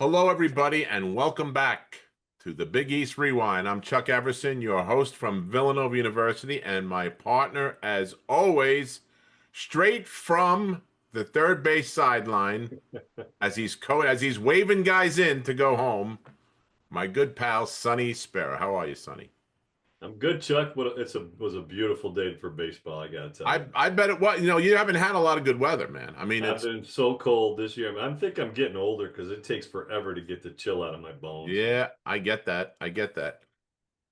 Hello, everybody, and welcome back to the Big East Rewind. I'm Chuck Everson, your host from Villanova University, and my partner, as always, straight from the third base sideline, as he's waving guys in to go home. My good pal, Sonny Sparrow. How are you, Sonny? I'm good, Chuck. But was a beautiful day for baseball, I gotta tell I you. I bet it was. You haven't had a lot of good weather, man. I mean, I've it's been so cold this year. I think I'm getting older because it takes forever to get the chill out of my bones. yeah, I get that. I get that.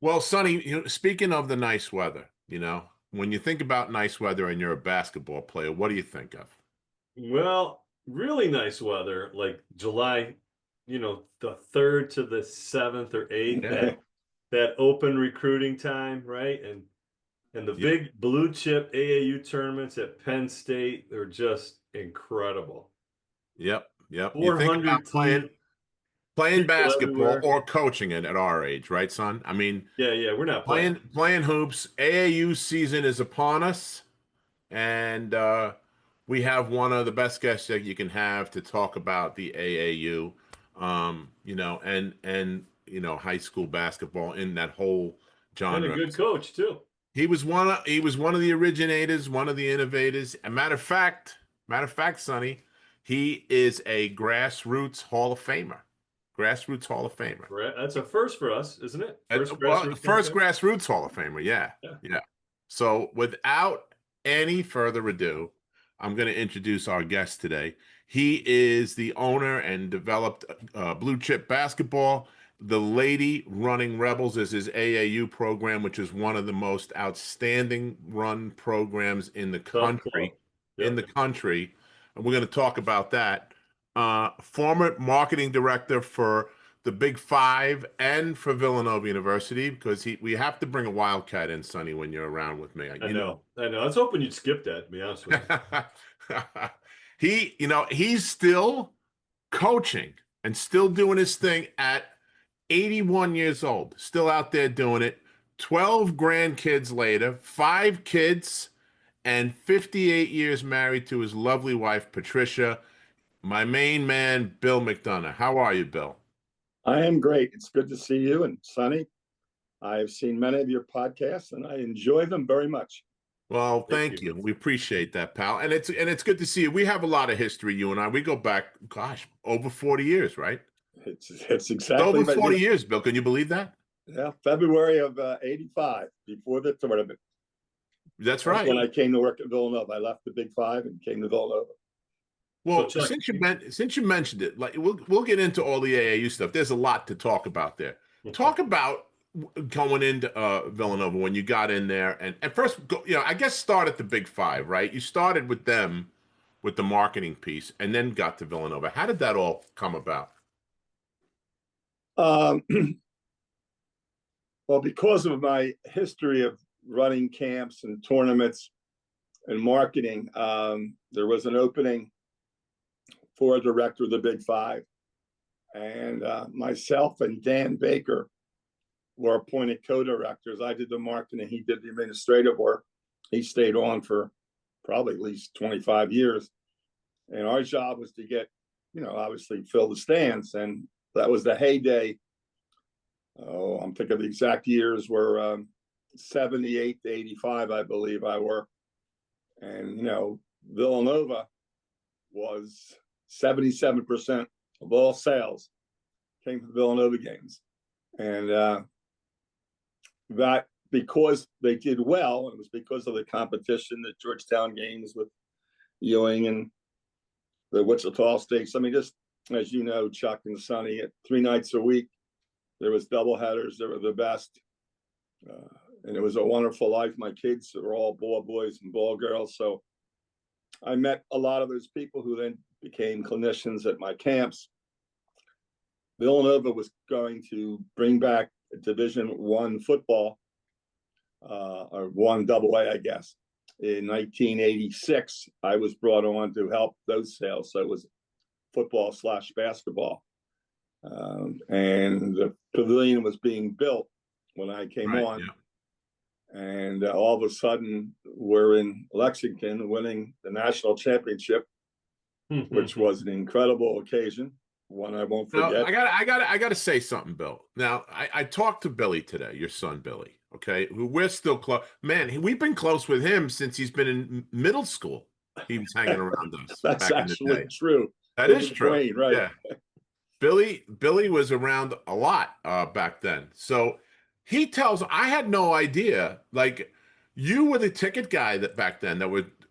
Well, Sonny, speaking of the nice weather, when you think about nice weather and you're a basketball player, what do you think of? Well, really nice weather, like July, the 3rd to the 7th or 8th, Yeah. that open recruiting time, right? And the Yep. big blue chip AAU tournaments at Penn State, they're just incredible. Yep. Yep. You think about 400 playing team playing people basketball everywhere. or coaching it at our age, right, son? I mean, Yeah, we're not playing. playing hoops, AAU season is upon us, and we have one of the best guests that you can have to talk about the AAU, and high school basketball in that whole And a genre. good coach too. He was one of the originators, one of the innovators. A matter of fact, Sonny, he is a Grassroots Hall of Famer. Grassroots Hall of Famer. That's a first for us, isn't it? First Well, grassroots first contest. Grassroots Hall of Famer. Yeah, Yeah. yeah. So without any further ado, I'm going to introduce our guest today. He is the owner and developed Blue Chip Basketball. The Lady Running Rebels is his AAU program, which is one of the most outstanding run programs in the Tough club. country. In Yep. the country, and we're going to talk about that. Former marketing director for the Big Five and for Villanova University, because we have to bring a Wildcat in, Sonny, when you're around with me. I You know, know. I know. I was hoping you'd skip that, to be honest with you. he's still coaching and still doing his thing at 81 years old, still out there doing it. 12 grandkids later, five kids, and 58 years married to his lovely wife, Patricia. My main man, Bill McDonough. How are you, Bill? I am great. It's good to see you and Sonny. I have seen many of your podcasts and I enjoy them very much. Well, Thank thank you. you. We appreciate that, pal. And it's good to see you. We have a lot of history, you and I. We go back, gosh, over 40 years, right? It's It's exactly, over but 40 years, Bill. Can you believe that? yeah, February of '85, before the tournament. That's That's right. when I came to work at Villanova. I left the Big Five and came to Villanova. So Well, Chuck, since you mentioned it, like we'll get into all the AAU stuff. There's a lot to talk about there. Talk about going into Villanova when you got in there, and first, I guess start at the Big Five, right? You started with them with the marketing piece, and then got to Villanova. How did that all come about? Um, well, because of my history of running camps and tournaments and marketing, there was an opening for a director of the Big Five. And myself and Dan Baker were appointed co-directors. I did the marketing, he did the administrative work. He stayed on for probably at least 25 years. And our job was to get, obviously fill the stands. And that was the heyday. Oh, I'm thinking of the exact years were 78 to 85, I believe I were. And, Villanova was 77% of all sales came from Villanova games. And that because they did well, it was because of the competition, the Georgetown games with Ewing and the Wichita Stakes. I mean, just as you know, Chuck and Sonny, 3 nights a week, there was doubleheaders. They were the best. And it was a wonderful life. My kids were all ball boys and ball girls. So I met a lot of those people who then became clinicians at my camps. Villanova was going to bring back Division One football, or one double A, I guess. In 1986, I was brought on to help those sales. So it was football/basketball. And the pavilion was being built when I came Right. on. Yeah. And all of a sudden, we're in Lexington winning the national championship, which was an incredible occasion. one I won't No, forget. I gotta say something, Bill. Now, I talked to Billy today, your son Billy. Okay, we're still close. Man, we've been close with him since he's been in middle school. He was hanging around us That's back in the actually day. true. That is David true. Blaine, right? Yeah, Billy was around a lot back then. So he tells I had no idea. Like you were the ticket guy that back then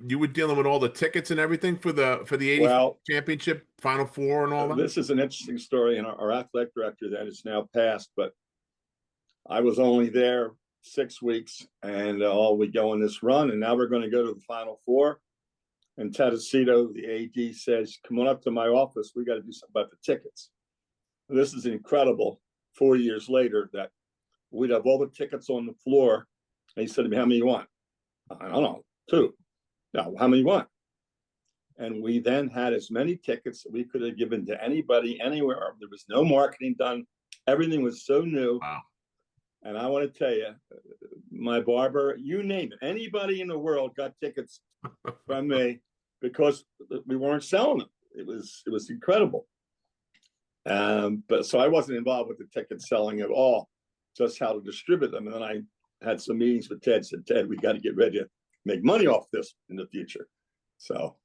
you were dealing with all the tickets and everything for the 80 Well, championship, Final Four, and all that. this is an interesting story, and our athletic director that is now passed, but I was only there 6 weeks, and we go on this run, and now we're going to go to the Final Four. And Tedesito, the AD, says, "Come on up to my office. We got to do something about the tickets." This is incredible. 4 years later, that we'd have all the tickets on the floor. And he said to me, "How many you want?" "I don't know, 2. "No, how many you want?" And we then had as many tickets that we could have given to anybody, anywhere. There was no marketing done. Everything was so new. Wow. And I want to tell you, my barber, you name it, anybody in the world got tickets from me because we weren't selling them. It was incredible. But so I wasn't involved with the ticket selling at all, just how to distribute them. And then I had some meetings with Ted. Said, "Ted, we got to get ready to make money off this in the future." So,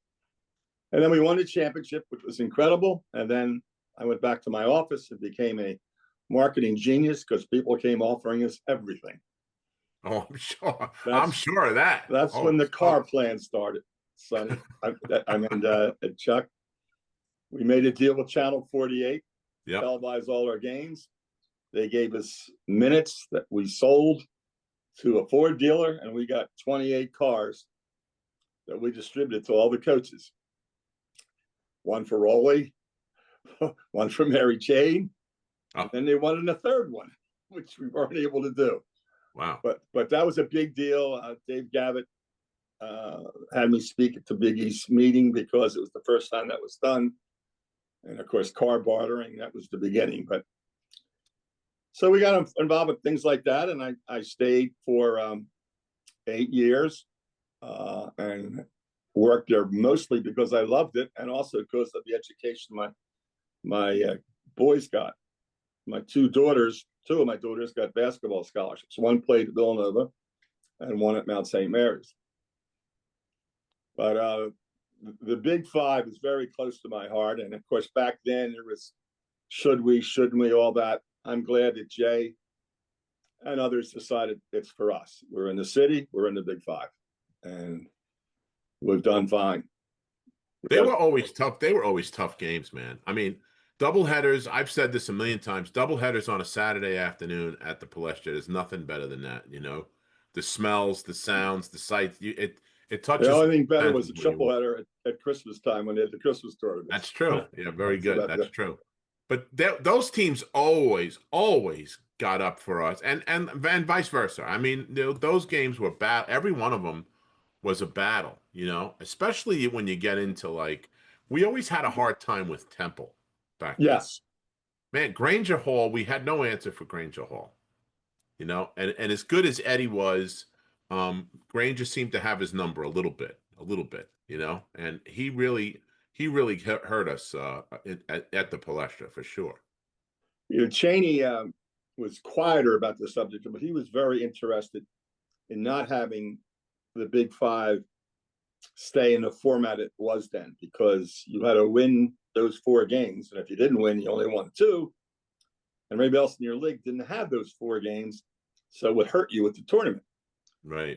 and then we won the championship, which was incredible. And then I went back to my office and became a marketing genius because people came offering us everything. Oh, I'm sure. I'm sure of that. That's when the car plan started, Sonny. Chuck, we made a deal with Channel 48, televised all our games. They gave us minutes that we sold to a Ford dealer, and we got 28 cars that we distributed to all the coaches. One for Rolly, one for Mary Jane, and then they wanted a third one, which we weren't able to do. Wow. But that was a big deal. Dave Gavitt had me speak at the Big East meeting because it was the first time that was done. And of course, car bartering, that was the beginning. But so we got involved with things like that. And I stayed for 8 years and worked there mostly because I loved it. And also because of the education my boys got. Two of my daughters got basketball scholarships. One played at Villanova and one at Mount St. Mary's. But the Big Five is very close to my heart. And of course, back then there was should we, shouldn't we, all that. I'm glad that Jay and others decided it's for us. We're in the city, we're in the Big Five, and we've done fine. They were always tough. They were always tough games, man. I mean, doubleheaders, I've said this a million times, doubleheaders on a Saturday afternoon at the Palestra, there's nothing better than that, you know? The smells, the sounds, the sights, it touches. The only thing better was a triple header at Christmas time when they had the Christmas tournament. That's true. Yeah, very good. That's true. But those teams always got up for us, and vice versa. I mean, those games were bad. Every one of them was a battle, you know, especially when you get into like, we always had a hard time with Temple back then. Yes. Man, Granger Hall, we had no answer for Granger Hall, you know, and as good as Eddie was, Granger seemed to have his number a little bit, you know, and he really hurt us at the Palestra for sure. You know, Cheney was quieter about the subject, but he was very interested in not having the Big Five stay in the format it was then, because you had to win those 4 games, and if you didn't win, you only won 2, and everybody else in your league didn't have those 4 games, so it would hurt you with the tournament. Right.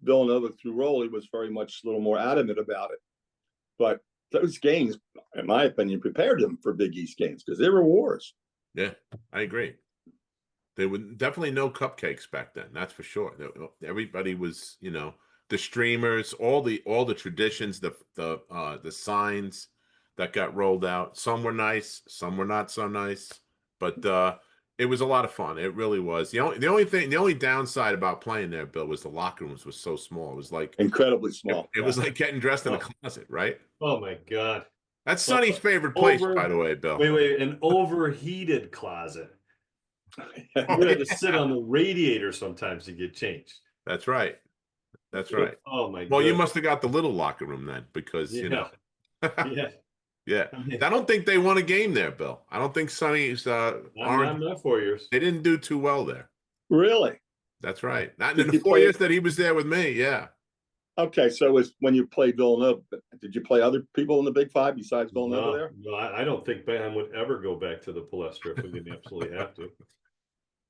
Villanova through Roley was very much a little more adamant about it, but those games, in my opinion, prepared them for Big East games because they were wars. Yeah, I agree. There were definitely no cupcakes back then. That's for sure. Everybody was, you know, the streamers, all the traditions, the signs that got rolled out. Some were nice, some were not so nice, but it was a lot of fun. It really was. The only downside about playing there, Bill, was the locker rooms was so small. It was like incredibly small. It was like getting dressed in a closet, right? Oh my God. That's Sonny's favorite place, by the way, Bill. Wait, an overheated closet. You had to sit on the radiator sometimes to get changed. That's right. That's right. Oh my God. Well, you must have got the little locker room then, because you know. Yeah. Yeah. I don't think they won a game there, Bill. I don't think Sonny's Orange. Not 4 years. They didn't do too well there. Really? That's right. Not Did in the you 4 years that he was there with me. Yeah. Okay, so it was when you played Villanova. Did you play other people in the Big Five besides Villanova there? No, I don't think Bam would ever go back to the Palestra if we didn't absolutely have to.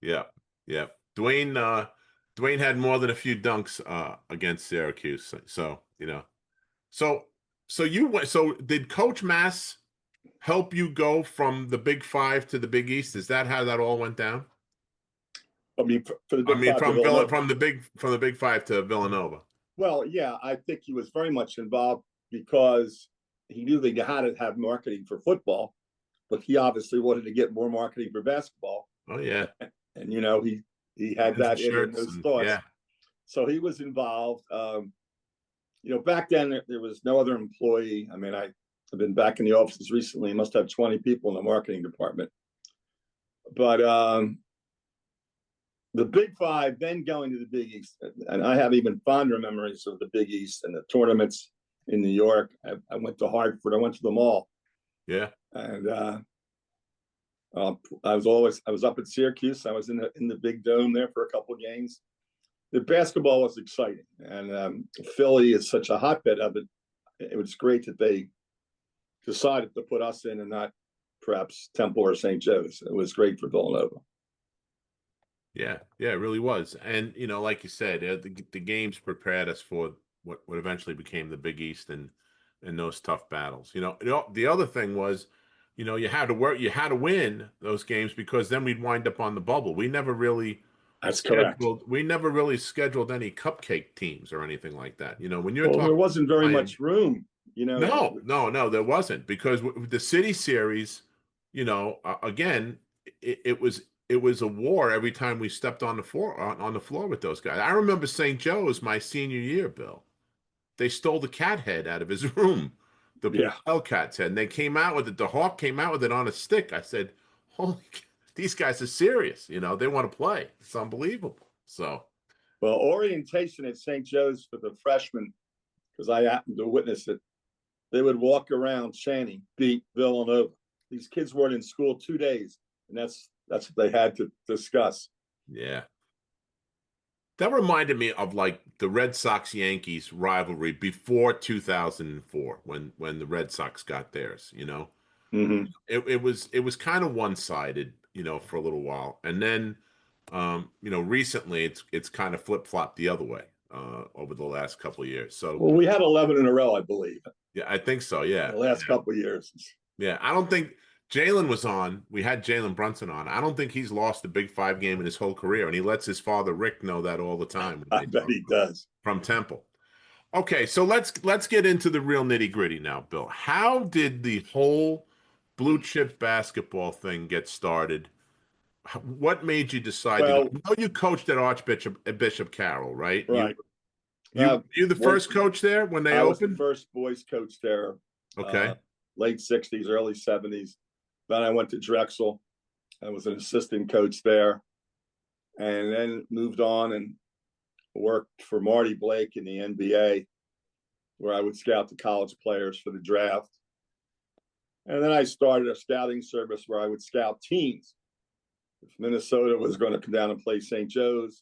Yeah. Yeah. Dwayne had more than a few dunks against Syracuse. So, you know. So you went, so did Coach Mass help you go from the Big Five to the Big East? Is that how that all went down? I mean, for the Big Five to from Villanova. from the Big Five to Villanova. Well, yeah, I think he was very much involved because he knew they had to have marketing for football, but he obviously wanted to get more marketing for basketball. Oh yeah, and you know he had that in those thoughts. Yeah. So he was involved. You know, back then there was no other employee. I mean, I've been back in the offices recently. Must have 20 people in the marketing department. But the Big Five, then going to the Big East, and I have even fonder memories of the Big East and the tournaments in New York. I went to Hartford. I went to them all. Yeah. And I was up at Syracuse. I was in the Big Dome there for a couple of games. The basketball was exciting, and Philly is such a hotbed of it. It was great that they decided to put us in and not perhaps Temple or St. Joe's. It was great for Villanova. Yeah, it really was. And you know, like you said, the games prepared us for what eventually became the Big East and those tough battles. You know, the other thing was, you know, you had to win those games because then we'd wind up on the bubble. We never really That's correct. We never really scheduled any cupcake teams or anything like that. You know, when you're talking, there wasn't very much room. You know, no, there wasn't, because the city series, you know, again, it was a war every time we stepped on the floor with those guys. I remember St. Joe's my senior year, Bill. They stole the cat head out of his room, the Hellcat's head, and they came out with it. The Hawk came out with it on a stick. I said, "Holy, these guys are serious. You know, they want to play. It's unbelievable." So, well, orientation at St. Joe's for the freshmen, because I happened to witness it, they would walk around chanting, "Beat Villanova." These kids weren't in school 2 days, and that's what they had to discuss. yeah. That reminded me of like the Red Sox-Yankees rivalry before 2004 when the Red Sox got theirs, you know. Mm-hmm. It was kind of one-sided, you know, for a little while. And then you know, recently it's kind of flip-flopped the other way over the last couple of years. So well, we had 11 in a row, I believe. Yeah, I think so, yeah. The last couple of years. Yeah, I don't think Jalen was on. We had Jalen Brunson on. I don't think he's lost a Big Five game in his whole career, and he lets his father Rick know that all the time. I bet he does. From Temple. Okay, so let's get into the real nitty-gritty now, Bill. How did the whole blue chip basketball thing get started? What made you decide to go? I know you coached at Bishop Carroll, right? Right. You the first coach there when they opened? I was the first boys coach there. Okay. Late 60s, early 70s. Then I went to Drexel. I was an assistant coach there, and then moved on and worked for Marty Blake in the NBA, where I would scout the college players for the draft. And then I started a scouting service where I would scout teams. If Minnesota was going to come down and play St. Joe's,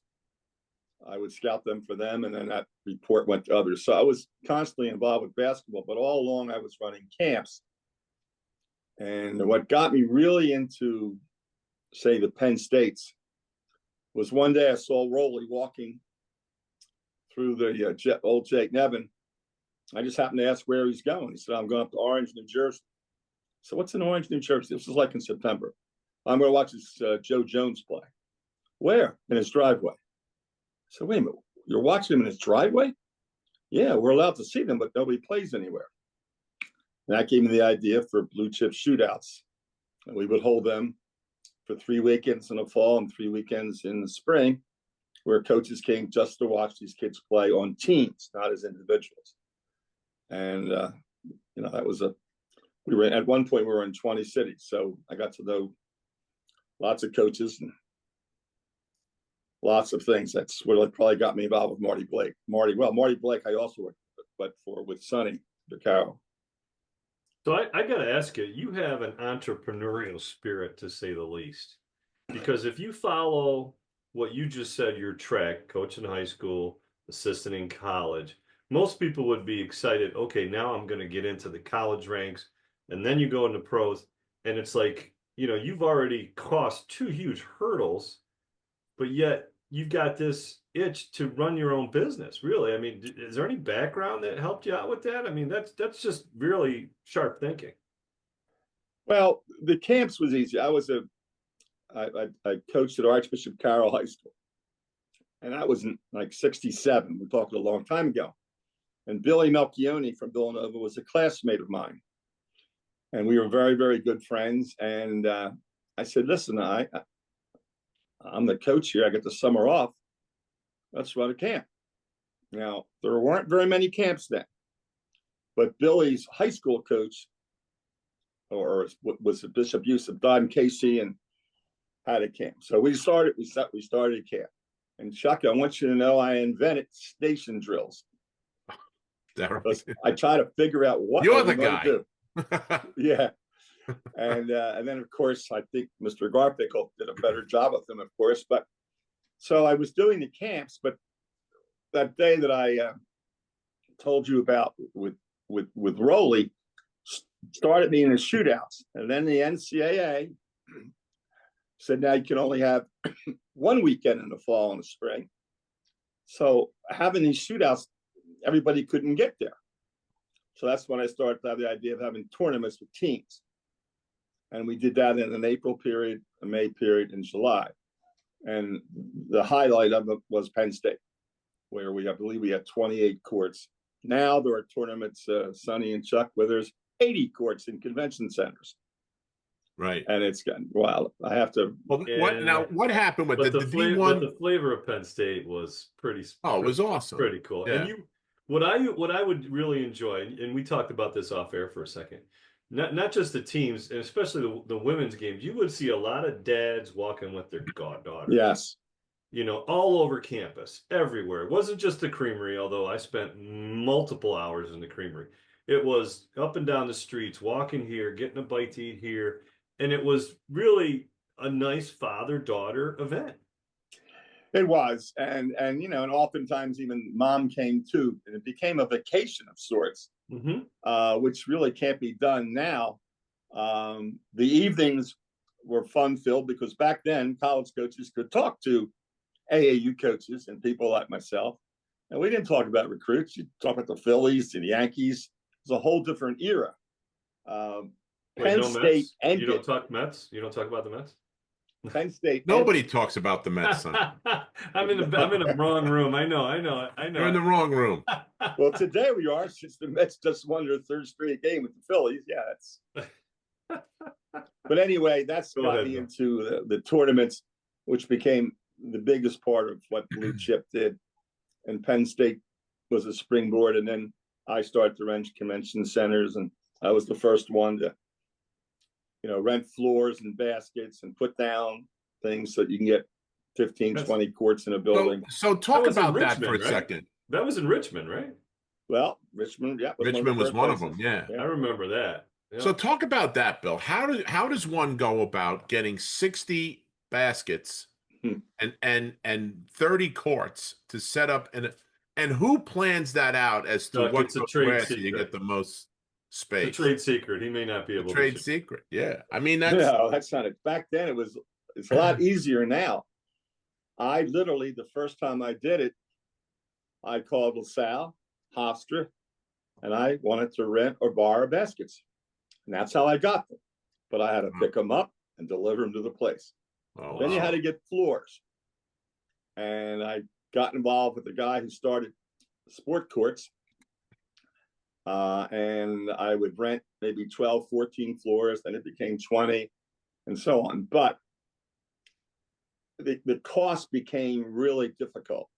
I would scout them for them, and then that report went to others. So I was constantly involved with basketball, but all along I was running camps. And what got me really into, say, the Penn States was one day I saw Rowley walking through the old Jake Nevin. I just happened to ask where he's going. He said, "I'm going up to Orange, New Jersey." So what's in Orange, New Jersey? This was like in September. I'm going to watch this Joe Jones play. Where? In his driveway. So wait a minute, you're watching him in his driveway? Yeah, we're allowed to see them, but nobody plays anywhere. And that gave me the idea for blue chip shootouts. And we would hold them for 3 weekends in the fall and 3 weekends in the spring, where coaches came just to watch these kids play on teams, not as individuals. And, you know, that was at one point we were in 20 cities. So I got to know lots of coaches and lots of things. That's what probably got me involved with Marty Blake. Marty Blake I also worked with Sonny Vaccaro. So I got to ask you, you have an entrepreneurial spirit to say the least. Because if you follow what you just said, your track, coach in high school, assistant in college, most people would be excited. Okay, now I'm going to get into the college ranks. And then you go into pros. And it's like, you've already crossed two huge hurdles, but yet you've got this itch to run your own business. Really, I mean, is there any background that helped you out with that? I mean, that's just really sharp thinking. Well, the camps was easy. I coached at Archbishop Carroll High School, and that was in like '67. We're talking a long time ago. And Billy Melchione from Villanova was a classmate of mine, and we were very, very good friends. And I said, "Listen, I'm the coach here. I get the summer off. Let's run a camp." Now, there weren't very many camps then, but Billy's high school coach, or was it Bishop Yusuf Don Casey, and had a camp. So we started a camp. And Chuck, I want you to know I invented station drills. Right? I try to figure out what You're the guy. Do. Yeah. And then of course I think Mr. Garfinkel did a better job with them, of course. But so I was doing the camps, but that day that I told you about with Rowley started me in the shootouts, and then the NCAA said now you can only have one weekend in the fall and the spring. So having these shootouts, everybody couldn't get there. So that's when I started to have the idea of having tournaments with teams. And we did that in an April period, a May period, and July. And the highlight of it was Penn State, where I believe we had 28 courts. Now there are tournaments, Sonny and Chuck, where there's 80 courts in convention centers. Right. And it's gotten wild. I have to. Well, what happened with the D1? The flavor of Penn State was pretty. Oh, it was awesome. Pretty cool. Yeah. And what I would really enjoy, and we talked about this off air for a second, not just the teams, and especially the women's games, you would see a lot of dads walking with their goddaughter. Yes. All over campus, everywhere. It wasn't just the creamery, although I spent multiple hours in the creamery. It was up and down the streets, walking here, getting a bite to eat here. And it was really a nice father-daughter event. It was. And oftentimes even mom came too. And it became a vacation of sorts, which really can't be done now. The evenings were fun-filled because back then college coaches could talk to AAU coaches and people like myself. And we didn't talk about recruits. You talk about the Phillies and the Yankees. It was a whole different era. Penn State ended. You don't talk Mets? You don't talk about the Mets? Penn State. Nobody talks about the Mets, son. I'm in the wrong room. I know. You're in the wrong room. Well, today we are, since the Mets just won their third straight game with the Phillies. Yeah, But anyway, that's got me into the tournaments, which became the biggest part of what Blue Chip did. And Penn State was a springboard, and then I started to rent convention centers, and I was the first one to rent floors and baskets and put down things so that you can get 15, 20 courts in a building. So talk about that for a second. That was in Richmond, right? Well, Richmond, yeah. Richmond was one of them, yeah. I remember that. Yeah. So talk about that, Bill. How does one go about getting 60 baskets and 30 courts to set up, and who plans that out as to what grass you get the most space? The trade secret. He may not be able to. Trade secret. Yeah. I mean, that's not it. Back then it's a lot easier now. I literally, the first time I did it, I called LaSalle, Hofstra, and I wanted to rent or borrow baskets. And that's how I got them. But I had to pick them up and deliver them to the place. Oh, then you had to get floors. And I got involved with the guy who started sport courts. And I would rent maybe 12, 14 floors, then it became 20 and so on. But the cost became really difficult.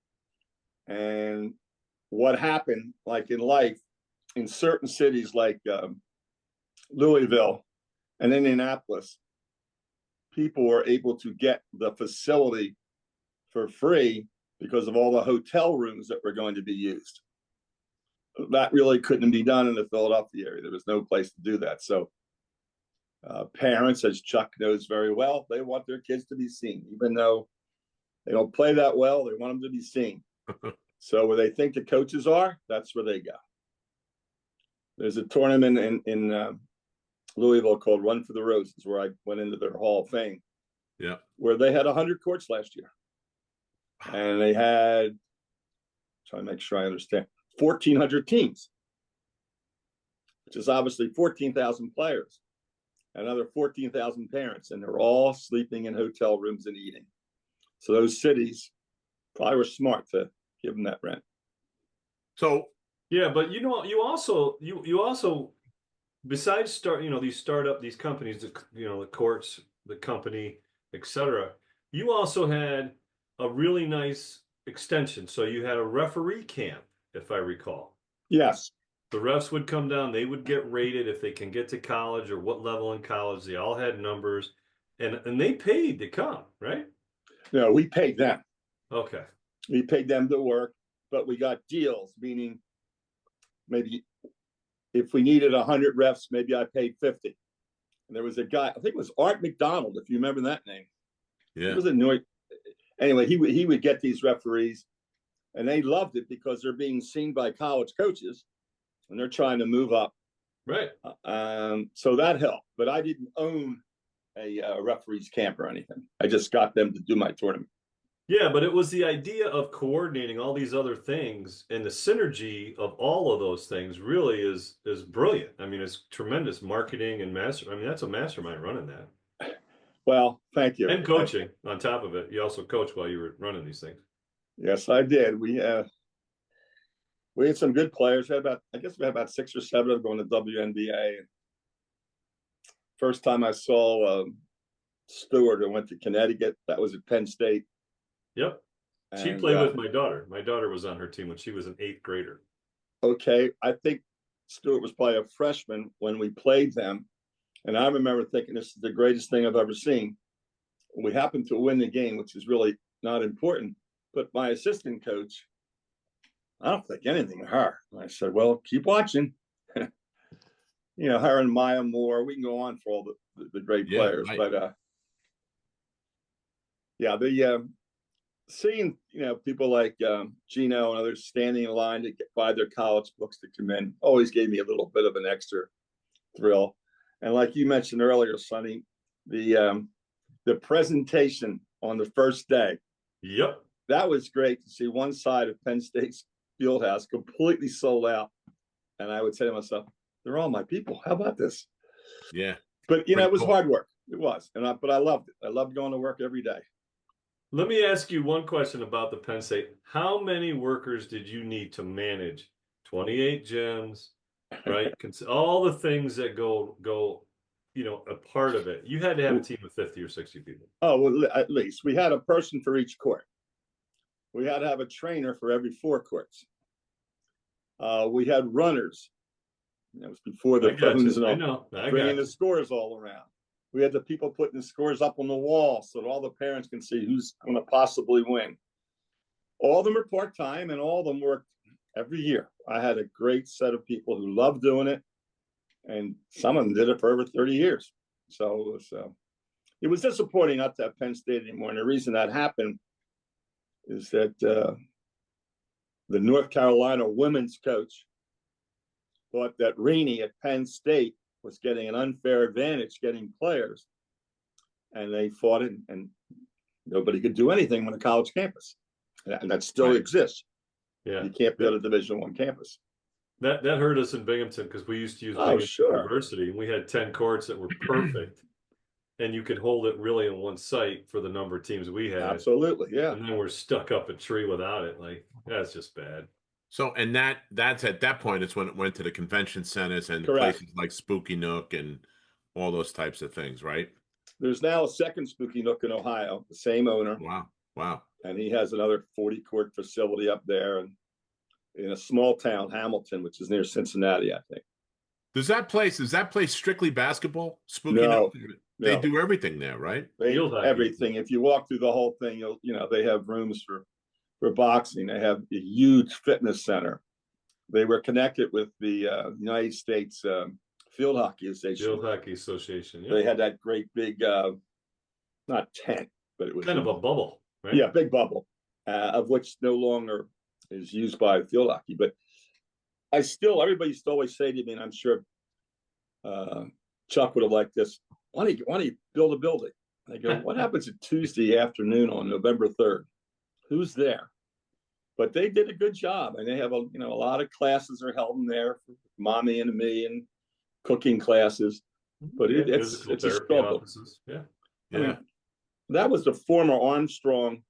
And what happened, like in life, in certain cities like Louisville and Indianapolis, people were able to get the facility for free because of all the hotel rooms that were going to be used. that really couldn't be done in the Philadelphia area. There was no place to do that. So parents, as Chuck knows very well, they want their kids to be seen, even though they don't play that well. They want them to be seen. So where they think the coaches are, that's where they go. There's a tournament in Louisville called Run for the Roses, where I went into their Hall of Fame. Yeah. Where they had 100 courts last year. And they had, trying to make sure I understand, 1,400 teams, which is obviously 14,000 players, another 14,000 parents, and they're all sleeping in hotel rooms and eating. So those cities probably were smart to give them that rent. So yeah, but you also besides these companies, the courts, the company, etc. You also had a really nice extension. So you had a referee camp, if I recall. Yes. The refs would come down, they would get rated if they can get to college or what level in college. They all had numbers, and they paid to come, right? No, we paid them. Okay. We paid them to work, but we got deals, meaning maybe if we needed 100 refs, maybe I paid 50. And there was a guy, I think it was Art McDonough, if you remember that name. Yeah. He was annoyed. Anyway, he would get these referees, and they loved it because they're being seen by college coaches, and they're trying to move up. Right. So that helped. But I didn't own a referees camp or anything. I just got them to do my tournament. Yeah, but it was the idea of coordinating all these other things, and the synergy of all of those things really is brilliant. I mean, it's tremendous marketing and that's a mastermind running that. Well, thank you. And coaching on top of it. You also coached while you were running these things. Yes, I did. We had some good players. We had about 6 or 7 of them going to WNBA. First time I saw Stewart, I went to Connecticut. That was at Penn State. Yep. She played with my daughter. My daughter was on her team when she was an 8th grader. Okay. I think Stewart was probably a freshman when we played them. And I remember thinking, this is the greatest thing I've ever seen. We happened to win the game, which is really not important. But my assistant coach, I don't think anything of her. And I said, well, keep watching. Her and Maya Moore, we can go on for all the great players. Right. But seeing people like Gino and others standing in line to buy their college books to come in always gave me a little bit of an extra thrill. And like you mentioned earlier, Sonny, the presentation on the first day. Yep. That was great to see one side of Penn State's Fieldhouse completely sold out. And I would say to myself, they're all my people. How about this? Yeah. But, it was hard work. It was. But I loved it. I loved going to work every day. Let me ask you one question about the Penn State. How many workers did you need to manage 28 gyms, right? All the things that go, a part of it. You had to have a team of 50 or 60 people. Oh, well, at least. We had a person for each court. We had to have a trainer for every 4 courts. We had runners. That was before the phones and all. I know. Bringing the scores all around. We had the people putting the scores up on the wall so that all the parents can see who's going to possibly win. All of them are part-time, and all of them worked every year. I had a great set of people who loved doing it, and some of them did it for over 30 years. So it was disappointing not to have Penn State anymore. And the reason that happened is that the North Carolina women's coach thought that Rainey at Penn State was getting an unfair advantage getting players, and they fought it, and nobody could do anything on a college campus, and that still exists. Yeah, you can't be on a Division I campus. That hurt us in Binghamton because we used to use Binghamton University, and we had 10 courts that were perfect, and you could hold it really in one site for the number of teams we had. Absolutely, yeah. And then we're stuck up a tree without it. Like, that's just bad. So, and that's at that point, it's when it went to the convention centers and places like Spooky Nook and all those types of things, right? There's now a second Spooky Nook in Ohio, the same owner. Wow. And he has another 40-court facility up there, and in a small town, Hamilton, which is near Cincinnati, I think. Is that place strictly basketball? Spooky Nook? They do everything there, right? They do everything. If you walk through the whole thing, they have rooms for boxing. They have a huge fitness center. they were connected with the United States Field Hockey Association. Field Hockey Association. Yeah. They had that great big, not tent, but it was kind of a bubble, right? Yeah, big bubble, of which no longer is used by field hockey. But everybody used to always say to me, and I'm sure Chuck would have liked this, why don't you build a building? And I go, what happens at Tuesday afternoon on November 3rd? Who's there? But they did a good job, and they have a lot of classes are held in there for mommy and me, and cooking classes. But it's a struggle. Offices. Yeah, I mean, that was the former Armstrong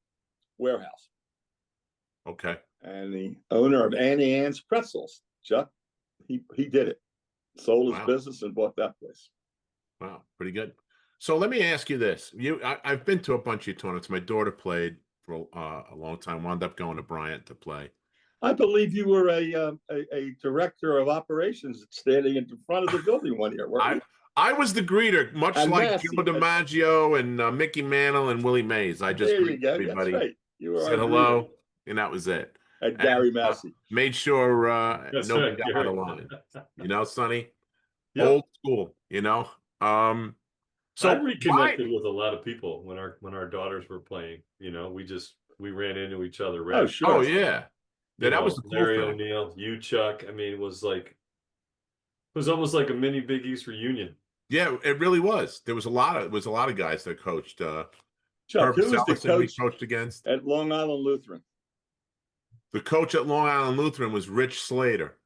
warehouse. Okay. And the owner of Annie Ann's Pretzels, Chuck, he did it. Sold his business and bought that place. Wow, pretty good. So let me ask you this: I've been to a bunch of tournaments. My daughter played for a long time. Wound up going to Bryant to play. I believe you were a director of operations standing in the front of the building one year. I was the greeter, much and like Massey, Joe DiMaggio and Mickey Mantle and Willie Mays. I just greeted everybody, That's right. You were said hello, and that was it. And Gary Massey. Made sure nobody got out of line. Sonny? Yep. Old school, So I reconnected with a lot of people when our daughters were playing. We ran into each other. Oh, sure. Oh, yeah. That was the cool Larry thing. O'Neill, you, Chuck. I mean, it was almost like a mini Big East reunion. Yeah, it really was. There was a lot of guys that coached. Chuck, who was the coach we coached against at Long Island Lutheran? The coach at Long Island Lutheran was Rich Slater.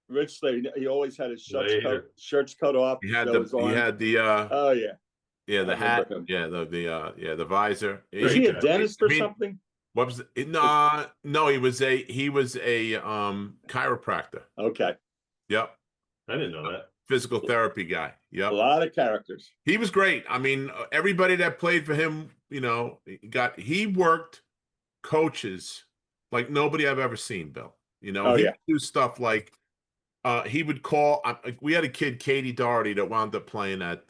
Rich Slater. He always had his shirts cut off. He had the oh yeah. Yeah, the hat. Yeah, the visor. Was he a dentist or something? What was it? No, he was a chiropractor. Okay. Yep. I didn't know that. Physical therapy guy. Yep. A lot of characters. He was great. I mean, everybody that played for him, he worked coaches like nobody I've ever seen, Bill. He would do stuff like he would call. We had a kid, Katie Doherty, that wound up playing at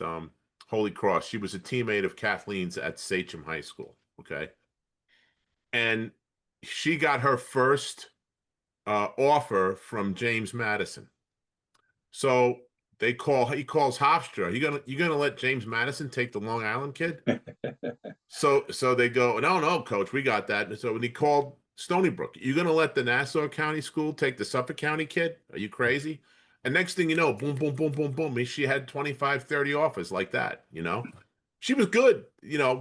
Holy Cross. She was a teammate of Kathleen's at Sachem High School. Okay. And she got her first offer from James Madison. So he calls Hofstra. You gonna let James Madison take the Long Island kid? so they go, no, coach, we got that. And so when he called Stony Brook, you gonna let the Nassau County school take the Suffolk County kid? Are you crazy? And next thing you know, boom, boom, boom, boom, boom. She had 25, 30 offers like that, She was good,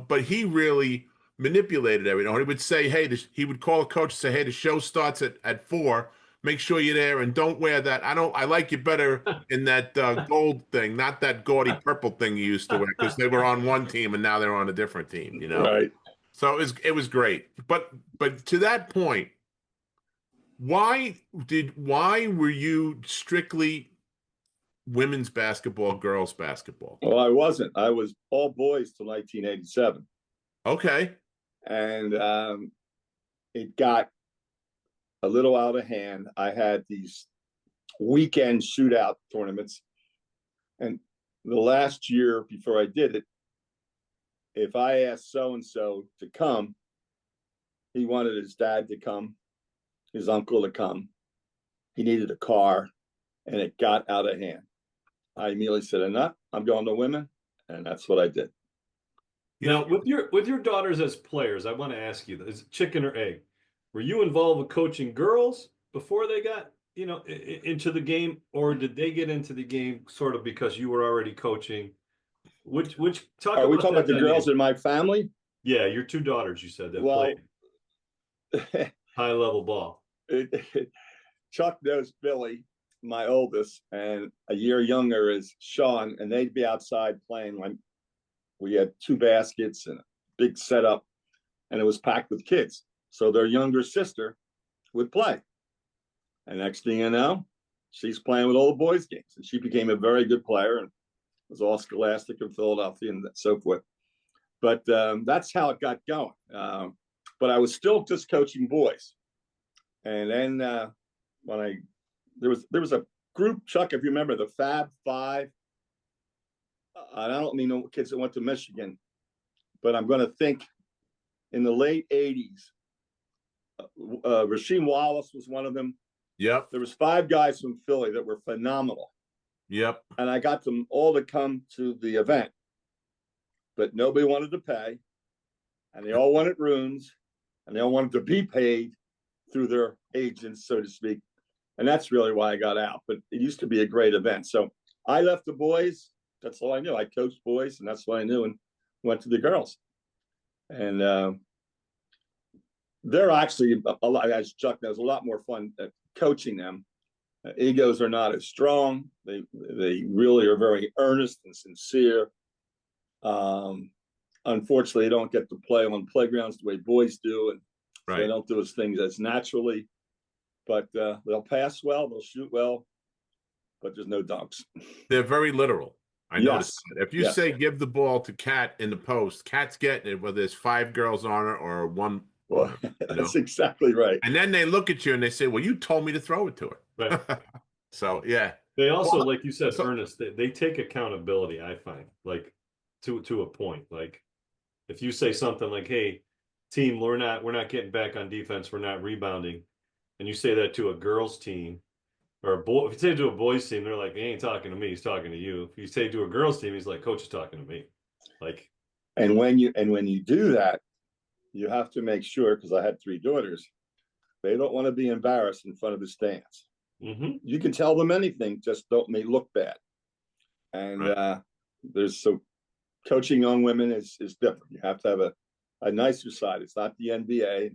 but he really manipulated everything. He would say, hey, he would call a coach and say, hey, the show starts at 4. Make sure you're there and don't wear that. I like you better in that gold thing, not that gaudy purple thing you used to wear, because they were on one team and now they're on a different team, Right. So it was great. But to that point, why were you strictly women's basketball, girls basketball? Well, I wasn't. I was all boys till 1987. Okay. And it got a little out of hand. I had these weekend shootout tournaments. And the last year before I did it, if I asked so-and-so to come, he wanted his dad to come, his uncle to come. He needed a car, and it got out of hand. I immediately said, enough, I'm going to women. And that's what I did. Now, with your daughters as players, I want to ask you, is it chicken or egg? Were you involved with coaching girls before they got, into the game, or did they get into the game sort of because you were already coaching? Are we talking about the girls in my family? Yeah, your two daughters, you said, that played high-level ball. Chuck knows Billy, my oldest, and a year younger is Sean, and they'd be outside playing. Like, we had 2 baskets and a big setup, and it was packed with kids. So their younger sister would play. And next thing you know, she's playing with all the boys' games. And she became a very good player and was all scholastic in Philadelphia and so forth. But that's how it got going. But I was still just coaching boys. And then when there was a group, Chuck, if you remember, the Fab Five. I don't mean no kids that went to Michigan, but I'm going to think in the late 80s, Rasheem Wallace was one of them. Yep. There was 5 guys from Philly that were phenomenal. Yep. And I got them all to come to the event, but nobody wanted to pay, and they all wanted rooms, and they all wanted to be paid through their agents, so to speak. And that's really why I got out. But it used to be a great event. So I left the boys. That's all I knew. I coached boys, and that's what I knew, and went to the girls. And they're actually a lot, as Chuck knows, a lot more fun coaching them. Egos are not as strong. They really are very earnest and sincere. Unfortunately, they don't get to play on playgrounds the way boys do, and so they don't do those things as naturally. But they'll pass well, they'll shoot well, but there's no dunks. They're very literal. I noticed that. If you Yes. say give the ball to Kat in the post, Kat's getting it, whether there's 5 girls on her or 1. Well, that's exactly right. And then they look at you and they say, well, you told me to throw it to her. Right. So, yeah. They also, like you said, Ernest, they take accountability, I find, like to a point. Like if you say something like, hey, team, we're not getting back on defense, we're not rebounding, and you say that to a girls team or a boy, if you say it to a boys team, they're like, he ain't talking to me, he's talking to you. If you say it to a girls team, he's like, coach is talking to me. Like, and when you do that, you have to make sure, because I had 3 daughters, they don't want to be embarrassed in front of the stands. mm-hmm. You can tell them anything, just don't make look bad. And so coaching young women is different. You have to have a nicer side. It's not the NBA.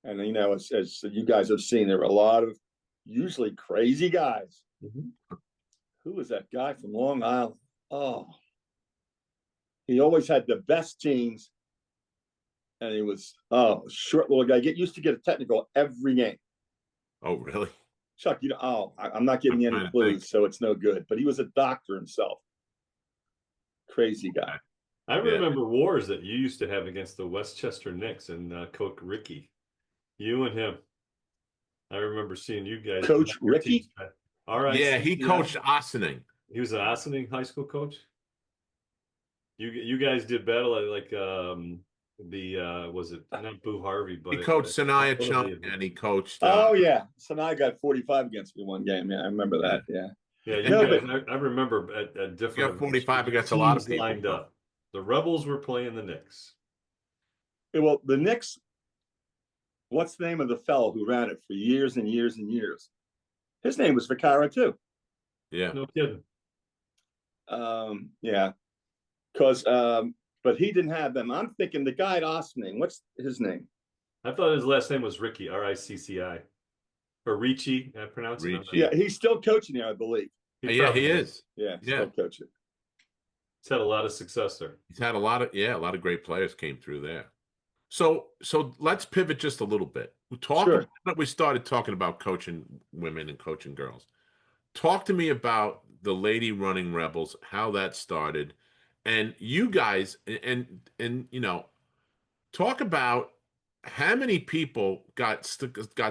And you know, as you guys have seen, there are a lot of usually crazy guys. Mm-hmm. Who was that guy from Long Island? Oh, he always had the best teams. And he was short little guy. Used to get a technical every game. Oh, really? Chuck, I'm not giving you any clues, so it's no good. But he was a doctor himself. Crazy guy. I remember wars that you used to have against the Westchester Knicks and Coach Ricky. You and him. I remember seeing you guys. Coach Ricky? All right. Yeah, he coached Ossining. He was an Ossining high school coach. You guys did battle at like was it not Boo Harvey, but he coached Sanaya Chunk, and he coached. Oh yeah, Sanaya got 45 against me one game. Yeah, I remember that. Yeah. Yeah, you guys, I remember at different. You got 45 against a lot of people lined up. The Rebels were playing the Knicks. Yeah, well, the Knicks. What's the name of the fellow who ran it for years and years and years? His name was Vaccaro too. Yeah. No kidding. Yeah, because but he didn't have them. I'm thinking the guy at Ossining. What's his name? I thought his last name was Ricky, Ricci, or Ricci. I pronounce it. Yeah, he's still coaching there, I believe. He is. Yeah, still coaching. He's had a lot of success there. He's had a lot of great players came through there. So let's pivot just a little bit. We started talking about coaching women and coaching girls. Talk to me about the Lady Running Rebels, how that started, and you guys, and you know, talk about how many people got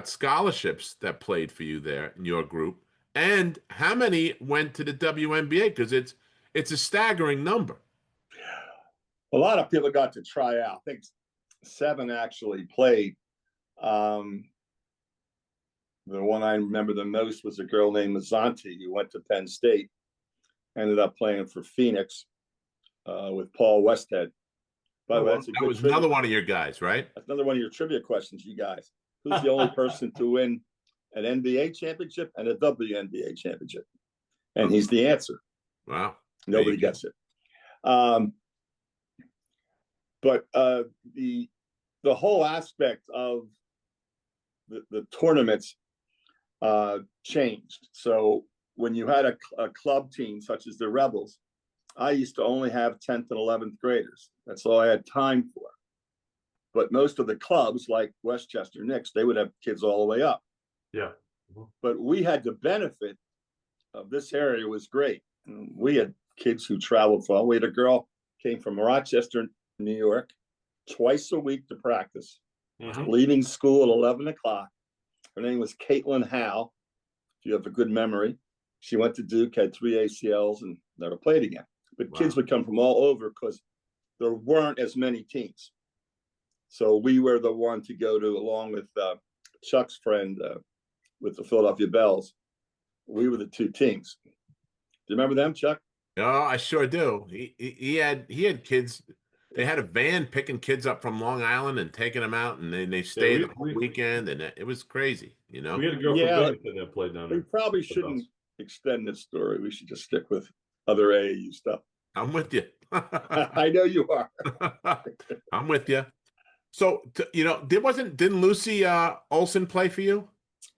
scholarships that played for you there in your group, and how many went to the WNBA, because it's a staggering number. A lot of people got to try out. I think 7 actually played. The one I remember the most was a girl named Mazzanti who went to Penn State, ended up playing for Phoenix with Paul Westhead. By the way, that was another one of your guys, right? That's another one of your trivia questions, you guys. Who's the only person to win an NBA championship and a WNBA championship? And he's the answer. Wow. Nobody gets it. But the whole aspect of the tournaments changed. So when you had a club team such as the Rebels, I used to only have 10th and 11th graders. That's all I had time for. But most of the clubs, like Westchester Knicks, they would have kids all the way up. Yeah. But we had the benefit of this area was great. We had kids who traveled far. We had a girl came from Rochester, New York, twice a week to practice, leaving school at 11 o'clock. Her name was Caitlin Howe. If you have a good memory, she went to Duke, had 3 ACLs, and never played again. But kids would come from all over because there weren't as many teams. So we were the one to go to, along with Chuck's friend, with the Philadelphia Bells. We were the two teams. Do you remember them, Chuck? Oh, I sure do. He had kids. They had a van picking kids up from Long Island and taking them out, and they stayed the whole weekend, and it was crazy, you know. We had a girl from Bennington that played down there. We probably shouldn't extend this story. We should just stick with other AAU stuff. I'm with you. I know you are. I'm with you. So, didn't Lucy Olson play for you?